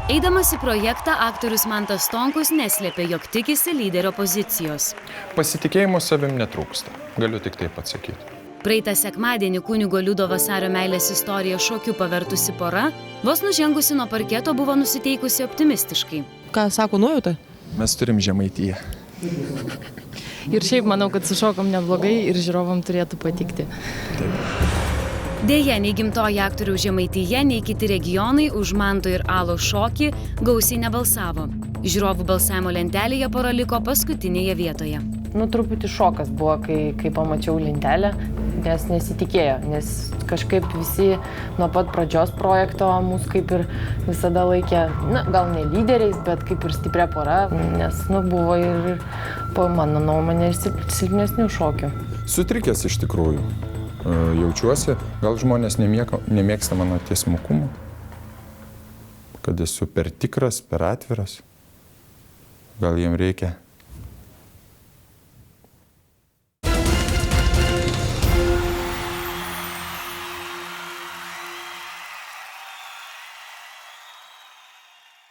Eidamas į projektą, aktorius Mantas Stonkus neslėpė, jog tikisi lyderio pozicijos. Pasitikėjimo savim netrūksta, galiu tik taip atsakyti. Praeitą sekmadienį kunigo Liudo Vasario meilės istoriją šokiu pavertusi pora, vos nužengusi nuo parketo buvo nusiteikusi optimistiškai. Ką sako nuojauta? Mes turim Žemaitiją. Ir šiaip manau, kad sušokom neblogai ir žiūrovam turėtų patikti. Deja, nei gimtoji aktoriaus Žemaitija, nei kiti regionai už Manto ir Alos šokį gausiai nebalsavo. Žiūrovų balsavimo lentelėje pora liko paskutinėje vietoje. Truputį šokas buvo, kai pamačiau lentelę, nes nesitikėjo, nes kažkaip visi nuo pat pradžios projekto mūsų kaip ir visada laikė, gal ne lyderiais, bet kaip ir stipria pora, nes buvo ir, po mano nuomonė, ir silpnesnių šokių. Sutrikęs iš tikrųjų. Jaučiuosi, gal žmonės nemėgsta mano tiesmukumo, kad esu per tikras, per atviras. Gal jiem reikia